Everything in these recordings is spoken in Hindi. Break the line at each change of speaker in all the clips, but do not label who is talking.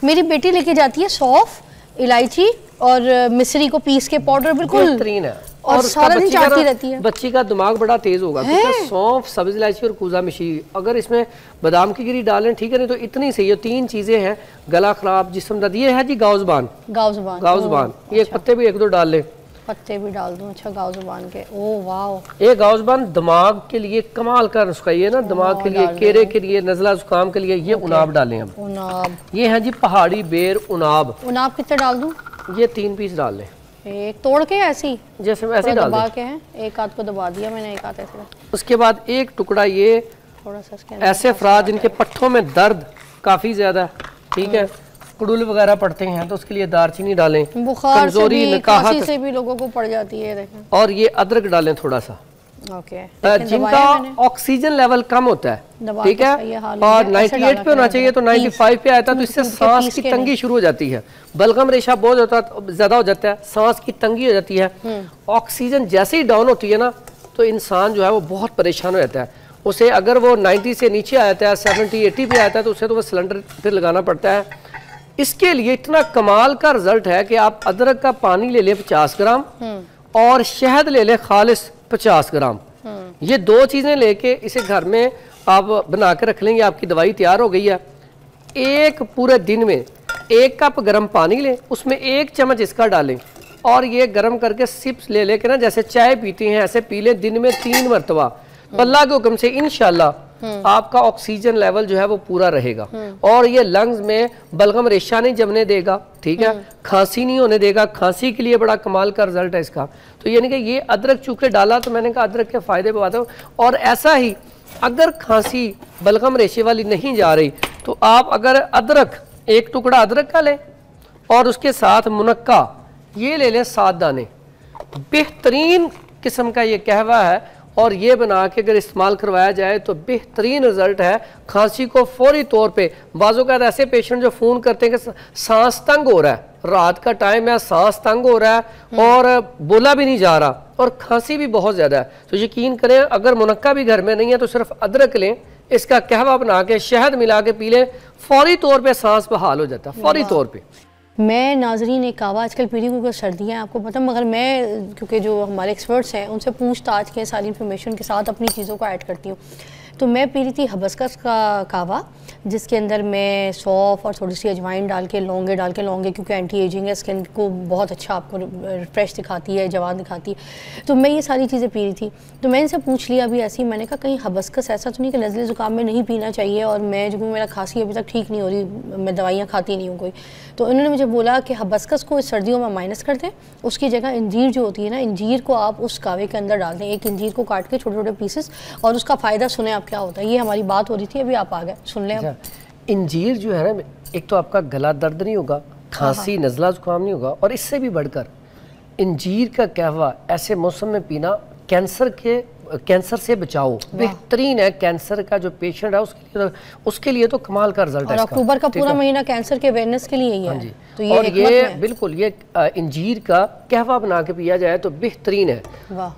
मेरी बेटी लेके जाती है सौंफ, इलायची और मिश्री को पीस के पाउडर, बिल्कुल
बेहतरीन है
और सारा दिन चाटती रहती है।
बच्ची का दिमाग बड़ा तेज होगा क्योंकि सौंफ, सब्ज इलायची और कूजा मिश्री, अगर इसमें बादाम की गिरी डालें ठीक है, नहीं तो इतनी सही है। 3 चीजें हैं, गला खराब, जिस्म दर्द। ये है जी गाउज़बान, गाउज़बान ये पत्ते भी 1-2 डाल लें,
पत्ते भी डाल दूं। अच्छा गाउज़बान के, ओह वाह।
ये गाउज़बान दिमाग के लिए कमाल का नुस्खा, ये ना दिमाग के लिए, केरे के लिए, नज़ला जुकाम के लिए। ये उनाब डालें हम, उनाब। ये है जी पहाड़ी बेर उनाब।
उनाब कितने डाल दूं? ये
3 पीस डाल लें,
एक तोड़ के ऐसी,
जैसे ऐसे डाल
दबा के हैं, एक हाथ को दबा दिया मैंने, एक हाथ ऐसे।
उसके बाद 1 टुकड़ा ये
थोड़ा सा
ऐसे अफराद जिनके पट्ठों में दर्द काफी ज्यादा, ठीक है, कुड़ुल वगैरह पड़ते हैं तो उसके लिए दालचीनी डालें।
बुखार से भी, खांसी से भी लोगों को पड़ जाती है, देखें।
और ये अदरक डालें थोड़ा सा, जिनका ऑक्सीजन लेवल कम होता है, ठीक है, और 98 पे होना चाहिए तो 95 पे आता है, तो इससे सांस की तंगी शुरू हो जाती है, बलगम रेशा बहुत ज्यादा हो जाता है, सांस की तंगी हो जाती है। ऑक्सीजन जैसे ही डाउन होती है ना तो इंसान जो है वो बहुत परेशान हो जाता है। उसे अगर वो 90 से नीचे आ जाता है, 70-80 पे आता है, तो उसे तो वो सिलेंडर फिर लगाना पड़ता है। इसके लिए इतना कमाल का रिजल्ट है कि आप अदरक का पानी ले लें 50 ग्राम और शहद ले लें खालिस 50 ग्राम। ये 2 चीजें लेके इसे घर में आप बना के रख लेंगे, आपकी दवाई तैयार हो गई है। एक पूरे दिन में 1 कप गर्म पानी लें, उसमें 1 चम्मच इसका डालें और ये गर्म करके सिप्स ले लेके ना, जैसे चाय पीते हैं ऐसे पी लें दिन में 3 मरतबा। अल्लाह के हुक्म से इंशाल्लाह आपका ऑक्सीजन लेवल जो है वो पूरा रहेगा और ये लंग्स में बलगम रेशा नहीं जमने देगा, ठीक है, खांसी नहीं होने देगा। खांसी के लिए बड़ा कमाल का रिजल्ट है इसका। तो यानी कि ये अदरक चूंकि डाला तो मैंने कहा अदरक के फायदे बताता हूँ। और ऐसा ही अगर खांसी बलगम रेशे वाली नहीं जा रही तो आप अगर अदरक, 1 टुकड़ा अदरक का लें और उसके साथ मुनक्का ये ले लें 7 दाने। बेहतरीन किस्म का ये कहवा है और ये बना के अगर इस्तेमाल करवाया जाए तो बेहतरीन रिजल्ट है। खांसी को फौरी तौर पे, बाज़ों का ऐसे पेशेंट जो फ़ोन करते हैं कि सांस तंग हो रहा है, रात का टाइम है, सांस तंग हो रहा है और बोला भी नहीं जा रहा और खांसी भी बहुत ज़्यादा है, तो यकीन करें अगर मुनक्का भी घर में नहीं है तो सिर्फ अदरक लें, इसका कहवा बना के शहद मिला के पी लें, फौरी तौर पर सांस बहाल हो जाता है, फौरी तौर पर।
मैं नाजरीन एक कावा आजकल पी रही हूँ क्योंकि सर्दियाँ हैं, आपको पता, मगर मैं क्योंकि जो हमारे एक्सपर्ट्स हैं उनसे पूछताछ के सारी इन्फॉर्मेशन के साथ अपनी चीज़ों को ऐड करती हूँ। तो मैं पी रही थी हिबिस्कस का कावा, जिसके अंदर मैं सौंफ और थोड़ी सी अजवाइन डाल के, लौंगे क्योंकि एंटी एजिंग है, स्किन को बहुत अच्छा आपको फ्रेश दिखाती है, जवान दिखाती है। तो मैं ये सारी चीज़ें पी रही थी, तो मैंने इनसे पूछ लिया अभी ऐसे ही, मैंने कहा कहीं हिबिस्कस ऐसा तो नहीं कि नज़ले ज़ुकाम में नहीं पीना चाहिए, और मैं जो मेरा खांसी अभी तक ठीक नहीं हो रही, मैं दवाइयाँ खाती नहीं हूँ कोई। तो उन्होंने मुझे बोला कि हिबिस्कस को इस सर्दियों में माइनस कर दें, उसकी जगह इंजीर जो होती है ना, इंजीर को आप उस कावे के अंदर डाल दें, 1 इंजीर को काट के छोटे छोटे पीसेस, और उसका फ़ायदा सुने आप क्या होता है। ये हमारी बात हो रही थी, अभी आप आ गए, सुन लें। अब
इंजीर जो है ना, एक तो आपका गला दर्द नहीं होगा, खांसी नज़ला जुकाम नहीं होगा, और इससे भी बढ़कर इंजीर का कहवा ऐसे मौसम में पीना कैंसर से बचाओ बेहतरीन है। कैंसर का जो पेशेंट है उसके लिए तो कमाल का रिजल्ट है।
अक्टूबर का पूरा महीना कैंसर के अवेयरनेस के लिए ही है।
तो ये, और ये बिल्कुल ये इंजीर का कहवा बना के पिया जाए तो बेहतरीन है।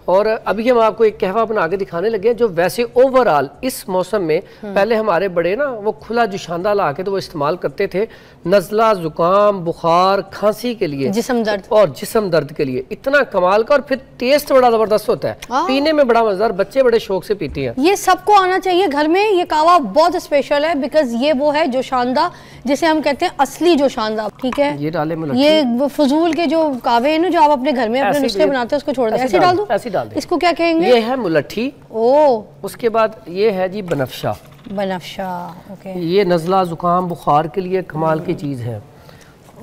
और अभी हम आपको एक कहवा बना के दिखाने लगे जो वैसे ओवरऑल इस मौसम में, पहले हमारे बड़े ना वो खुला जुशांदा ला के तो वो इस्तेमाल करते थे नज़ला जुकाम बुखार खांसी के लिए, जिस्म दर्द और जिस्म दर्द के लिए, इतना कमाल का, और फिर टेस्ट बड़ा जबरदस्त होता है, पीने में बड़ा मजेदार, बच्चे बड़े शौक से पीते हैं।
ये सबको आना चाहिए घर में। ये कावा बहुत स्पेशल है बिकॉज ये वो है जोशांदा जिसे हम कहते हैं असली जोशांदा, ठीक है।
ये डाले
ये फजूल के जो कावे हैं ना जो आप अपने घर में अपने नुस्खे बनाते हैं उसको छोड़ दें, ऐसे डाल दो,
ऐसे डाल दो।
इसको क्या कहेंगे?
ये है मुलट्ठी। उसके बाद ये है जी बनफ्शा। ओके। ये नज़ला जुकाम बुखार के लिए कमाल की चीज है।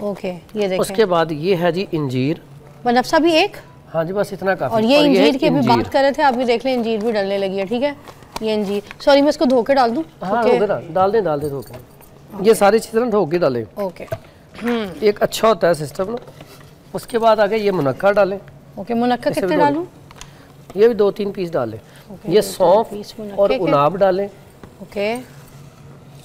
ओके, ये देखें।
उसके बाद ये है जी इंजीर।
बनफ्शा भी एक,
हाँ जी बस इतना काफी।
और ये इंजीर की अभी बात कर रहे थे, अभी देख लें इंजीर भी डलने लगी है, ठीक है। ये इंजीर, सॉरी मैं इसको धो के डाल दूं?
हाँ डाल दें धो के, ये सारी चीजें धो के डालें।
ओके,
एक अच्छा होता है सिस्टम ना। उसके बाद आगे ये मुनक्का डालें।
ओके, मुनक्का कितने डालूं?
ये भी 2-3 पीस डालें। ये सौंफ और उनाब डालें।
ओके,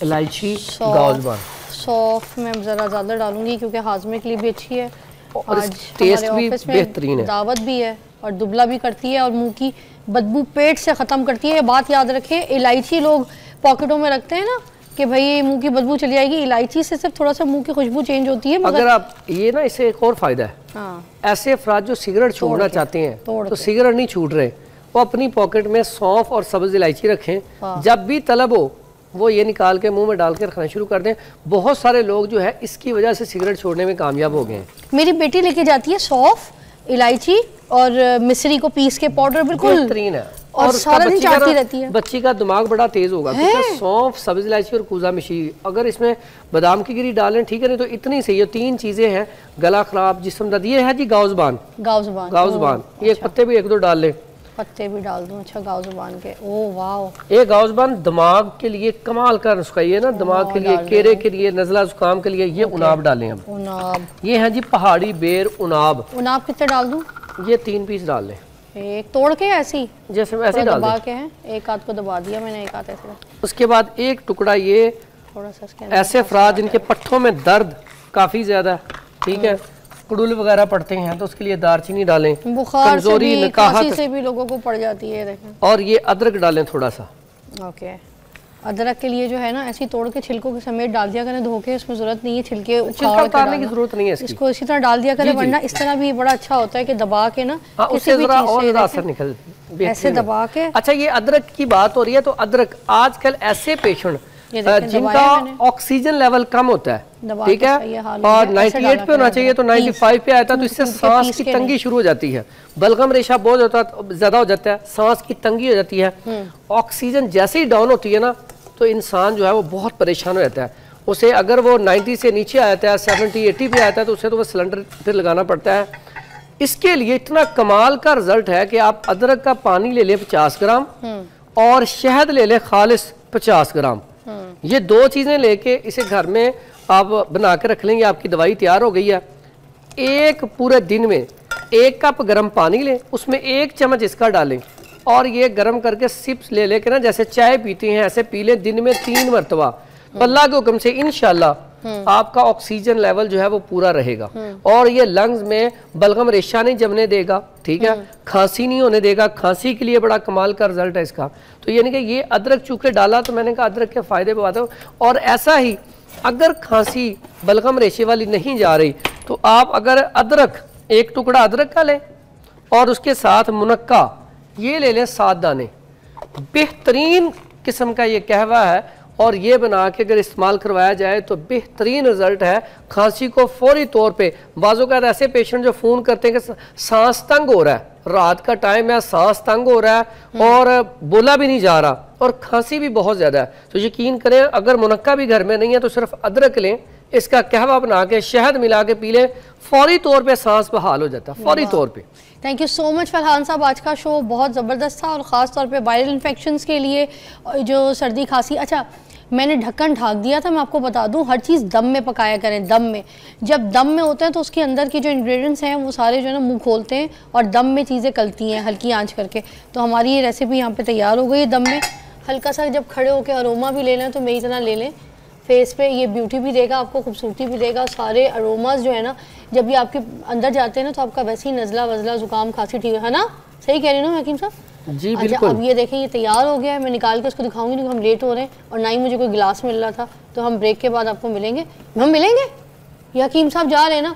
इलायची गाउज़बान।
सौंफ मैं ज़रा ज़्यादा डालूंगी क्योंकि हाजमे के लिए भी अच्छी है,
और टेस्ट भी बेहतरीन है,
दावत भी है और दुबला भी करती है और मुंह की बदबू पेट से ख़त्म करती है। ये बात याद रखें, इलायची लोग पॉकेटों में रखते हैं ना कि भाई ये मुंह की बदबू चली जाएगी। इलायची से सिर्फ थोड़ा सा मुंह की खुशबू चेंज होती है।
अगर आप ये ना, इससे एक और फायदा है। हाँ। ऐसे अफराद जो सिगरेट छोड़ना चाहते हैं तो सिगरेट नहीं छूट रहे, वो अपनी पॉकेट में सौंफ और सब्ज इलायची रखें। हाँ। जब भी तलब हो वो ये निकाल के मुंह में डाल के रखना शुरू कर दें। बहुत सारे लोग जो है इसकी वजह से सिगरेट छोड़ने में कामयाब हो गए हैं।
मेरी बेटी लेके जाती है सौंफ, इलायची और मिश्री को पीस के पाउडर, बिल्कुल
बेहतरीन है
और सारा दिन चाटती रहती है।
बच्ची का दिमाग बड़ा तेज होगा क्योंकि सौंफ, सब्ज इलायची और कूजा मिशी, अगर इसमें बादाम की गिरी डालें ठीक है, नहीं तो इतनी सही है। 3 चीजें हैं, गला खराब, जिस्म दर्द, ये है जी गाउज़बान। ये पत्ते भी 1-2 डाल लें,
पत्ते भी डाल दूं। अच्छा, गाउज़बान के, ओ वाह।
ये गाउज़बान दिमाग के लिए कमाल का नुस्खा, ये ना दिमाग के लिए, केरे के लिए, नज़ला जुकाम के लिए। ये उनाब डालें। अब
उनाब,
ये है जी पहाड़ी बेर उनाब।
उनाब कितने डाल दूं?
ये 3 पीस डाल लें।
एक तोड़ के ऐसी,
जैसे ऐसे डाल
दबा के हैं, एक हाथ को दबा दिया मैंने, एक हाथ ऐसे।
उसके बाद एक टुकड़ा ये
थोड़ा सा,
ऐसे अफराद जिनके पट्ठों में दर्द काफी ज्यादा, ठीक है, कुड़ुल वगैरह पड़ते हैं तो उसके लिए दारचीनी डालें।
बुखार से भी, खांसी से भी लोगों को पड़ जाती है, देखें।
और ये अदरक डालें थोड़ा सा।
ओके, अदरक के लिए जो है ना, ऐसी तोड़ के छिलकों के समेत डाल दिया करें, धो के, उसमें जरूरत नहीं है छिलके
उतारने की जरूरत नहीं है,
इसको इसी तरह डाल दिया करें। वरना इस तरह भी बड़ा अच्छा होता है कि दबा के ना,
किसी भी चीज से असर निकल,
ऐसे दबा के।
अच्छा, ये अदरक की बात हो रही है तो अदरक आजकल ऐसे पेशेंट जिनका ऑक्सीजन लेवल कम होता है, ठीक है, और 98 पे होना चाहिए तो 95 पे आता है, तो इससे सांस की तंगी शुरू हो जाती है, बलगम रेशा बहुत ज्यादा हो जाता है, सांस की तंगी हो जाती है। ऑक्सीजन जैसे ही डाउन होती है ना तो इंसान जो है वो बहुत परेशान हो जाता है। उसे अगर वो 90 से नीचे आ जाता है, 70-80 पे आता है, तो उसे तो वो सिलेंडर फिर लगाना पड़ता है। इसके लिए इतना कमाल का रिजल्ट है कि आप अदरक का पानी ले लें 50 ग्राम और शहद ले लें खालिस 50 ग्राम। ये 2 चीजें लेके इसे घर में आप बना के रख लेंगे, आपकी दवाई तैयार हो गई है। एक पूरे दिन में 1 कप गर्म पानी लें, उसमें 1 चम्मच इसका डालें और ये गर्म करके सिप्स ले लेके ना, जैसे चाय पीते हैं ऐसे पी लें दिन में 3 मरतबा। अल्लाह के हुक्म से इंशाल्लाह आपका ऑक्सीजन लेवल जो है वो पूरा रहेगा और ये लंग्स में बलगम रेशा नहीं जमने देगा, ठीक है, खांसी नहीं होने देगा। खांसी के लिए बड़ा कमाल का रिजल्ट है इसका। तो यानी कि ये अदरक चूके डाला तो मैंने कहा अदरक के फायदे बताता हूँ। और ऐसा ही अगर खांसी बलगम रेशे वाली नहीं जा रही तो आप अगर अदरक, 1 टुकड़ा अदरक का लें और उसके साथ मुनक्का ये ले लें 7 दाने, बेहतरीन किस्म का ये कहवा है और ये बना के अगर इस्तेमाल करवाया जाए तो बेहतरीन रिजल्ट है। खांसी को फौरी तौर पे, बाज़ों का ऐसे पेशेंट जो फ़ोन करते हैं कि सांस तंग हो रहा है, रात का टाइम है, सांस तंग हो रहा है और बोला भी नहीं जा रहा और खांसी भी बहुत ज़्यादा है, तो यकीन करें अगर मुनक्का भी घर में नहीं है तो सिर्फ अदरक लें, इसका कहवा बना के शहद मिला के पी लें, फौरी तौर पे सांस बहाल हो जाता है, फौरी तौर पे।
Thank you so much Farhan साहब, आज का शो बहुत ज़बरदस्त था और ख़ास तौर पे वायरल इन्फेक्शंस के लिए जो सर्दी खांसी। अच्छा, मैंने ढक्कन ढाक दिया था, मैं आपको बता दूं, हर चीज़ दम में पकाया करें, दम में। जब दम में होता है तो उसके अंदर की जो इंग्रेडिएंट्स हैं वो सारे जो है ना मुँह खोलते हैं और दम में चीज़ें गलती हैं हल्की आंच करके। तो हमारी ये रेसिपी यहाँ पे तैयार हो गई है दम में। हल्का सा जब खड़े होकर अरोमा भी ले लें तो मेरी तरह ले लें, फेस पे ये ब्यूटी भी देगा, आपको खूबसूरती भी देगा। सारे अरोमाज जो है ना जब ये आपके अंदर जाते हैं ना तो आपका वैसे ही नज़ला वज़ला ज़ुकाम खांसी ठीक है ना, सही कह रही हूँ ना हकीम साहब?
जी बिल्कुल।
अच्छा, अब ये देखें ये तैयार हो गया है, मैं निकाल के उसको दिखाऊंगी क्योंकि हम लेट हो रहे हैं और ना ही मुझे कोई गिलास मिल रहा था। तो हम ब्रेक के बाद आपको मिलेंगे, हम मिलेंगे या हकीम साहब जा रहे हैं ना?